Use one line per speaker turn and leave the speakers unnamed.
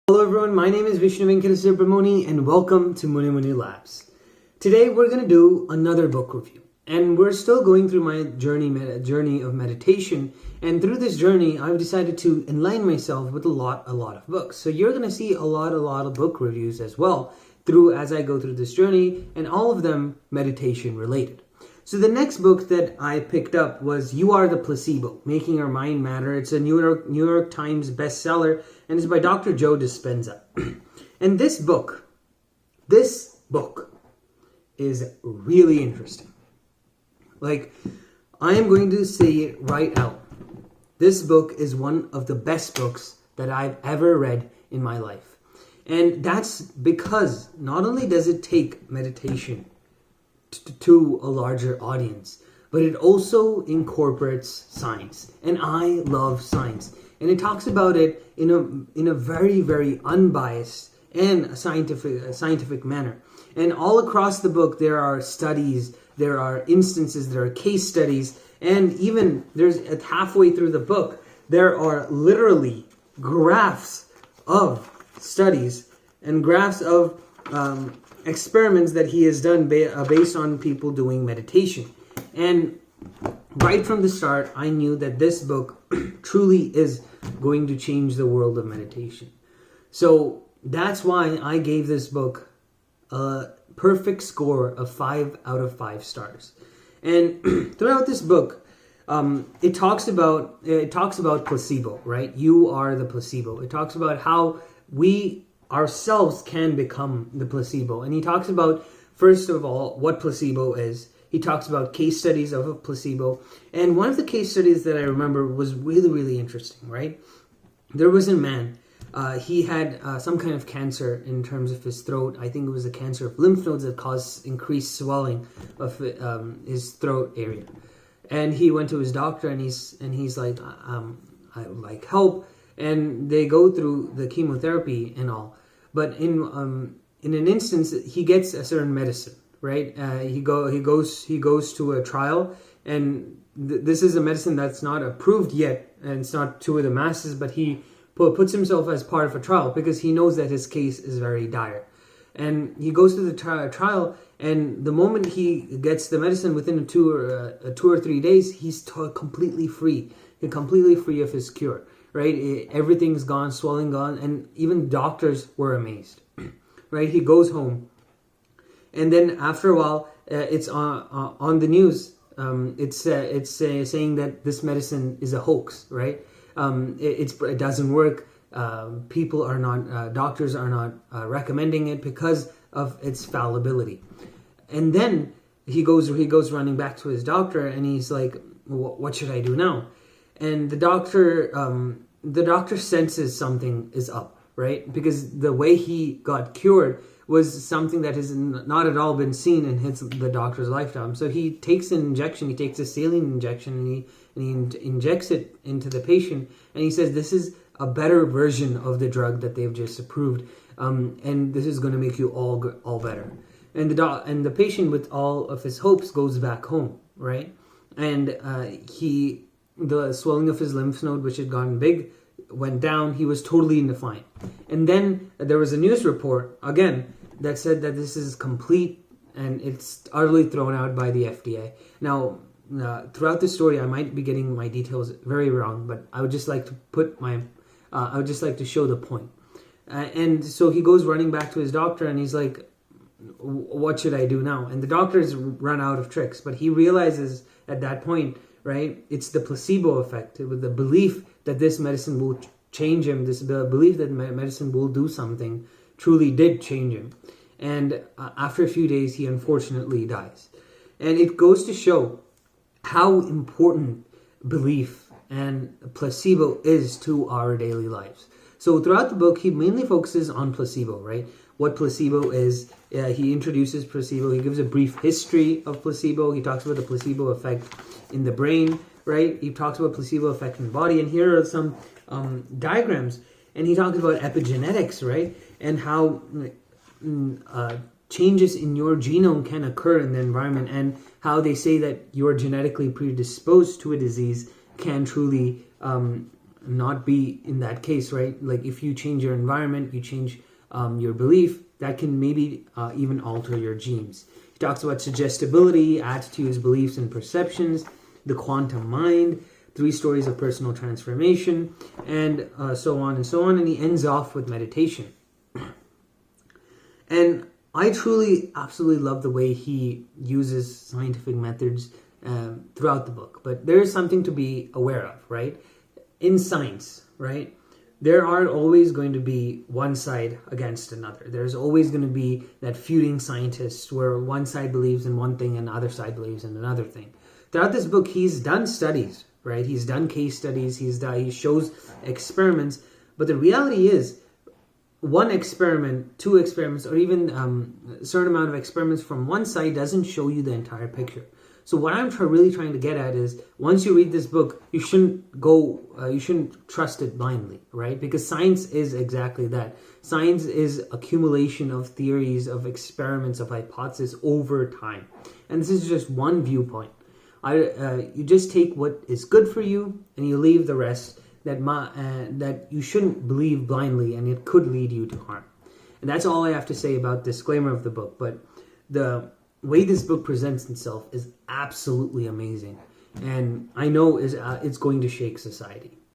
Hello everyone, my name is Vishnu Venkata and welcome to Muni-Muni Labs. Today we're going to do another book review, and we're still going through my journey of meditation, and through this journey I've decided to enlighten myself with a lot of books. So you're going to see a lot of book reviews as well as I go through this journey, and all of them meditation related. So the next book that I picked up was You Are the Placebo, Making Our Mind Matter. It's a New York Times bestseller, and it's by Dr. Joe Dispenza. And this book is really interesting. Like, I am going to say it right out. This book is one of the best books that I've ever read in my life. And that's because not only does it take meditation to a larger audience, but it also incorporates science, and I love science, and it talks about it in a very unbiased and scientific manner. And all across the book there are studies, there are instances, there are case studies, and even there's halfway through the book there are literally graphs of studies and graphs of experiments that he has done based on people doing meditation. And right from the start, I knew that this book truly is going to change the world of meditation. So that's why I gave this book a perfect score of 5 out of 5 stars. And throughout this book, it talks about placebo, right? You are the placebo. It talks about how we ourselves can become the placebo. And he talks about, first of all, what placebo is. He talks about case studies of a placebo. And one of the case studies that I remember was really interesting, right? There was a man, he had some kind of cancer in terms of his throat. I think it was a cancer of lymph nodes that caused increased swelling of his throat area. And he went to his doctor, and he's like, I would like help. And they go through the chemotherapy and all, but in an instance he gets a certain medicine, right? He goes to a trial, and this is a medicine that's not approved yet, and it's not to the masses, but he puts himself as part of a trial because he knows that his case is very dire. And he goes to the trial, and the moment he gets the medicine, within 2 or 3 days, he's completely free. He's completely free of his cure. Right, everything's gone, swelling gone, and even doctors were amazed. Right, he goes home, and then after a while, it's on the news. It's saying that this medicine is a hoax. Right, it doesn't work. People are not, doctors are not recommending it because of its fallibility. And then he goes running back to his doctor, and he's like, "What should I do now?" And the doctor senses something is up, right? Because the way he got cured was something that has not at all been seen in the doctor's lifetime. So he takes an injection, he takes a saline injection, and he injects it into the patient, and he says, this is a better version of the drug that they've just approved, and this is going to make you all better. And the patient, with all of his hopes, goes back home, right? And the swelling of his lymph node, which had gotten big, went down. He was totally fine. And then there was a news report, again, that said that this is complete and it's utterly thrown out by the FDA. Now, throughout the story, I might be getting my details very wrong, but I would just like to show the point. And so he goes running back to his doctor, and he's like, what should I do now? And the doctor's run out of tricks, but he realizes at that point, right, it's the placebo effect, with the belief that this medicine will change him. The belief that medicine will do something truly did change him. And after a few days, he unfortunately dies. And it goes to show how important belief and placebo is to our daily lives. So throughout the book, he mainly focuses on placebo, right? What placebo is. He introduces placebo. He gives a brief history of placebo. He talks about the placebo effect in the brain, right? He talks about placebo effect in the body. And here are some diagrams. And he talks about epigenetics, right? And how changes in your genome can occur in the environment, and how they say that you are genetically predisposed to a disease can truly not be in that case, right? Like if you change your environment, you change your belief, that can maybe even alter your genes. He talks about suggestibility, attitudes, beliefs, and perceptions, the quantum mind, 3 stories of personal transformation, and so on and so on. And he ends off with meditation. And I truly, absolutely love the way he uses scientific methods throughout the book. But there is something to be aware of, right? In science, right? There are always going to be one side against another. There's always going to be that feuding scientists where one side believes in one thing and the other side believes in another thing. Throughout this book, he's done studies, right? He's done case studies. He shows experiments. But the reality is, one experiment, 2 experiments, or even a certain amount of experiments from one side doesn't show you the entire picture. So what I'm really trying to get at is, once you read this book, you shouldn't trust it blindly, right? Because science is exactly that. Science is accumulation of theories, of experiments, of hypotheses over time. And this is just one viewpoint. You just take what is good for you, and you leave the rest that you shouldn't believe blindly, and it could lead you to harm. And that's all I have to say about disclaimer of the book. But the way this book presents itself is absolutely amazing, and I know it's going to shake society.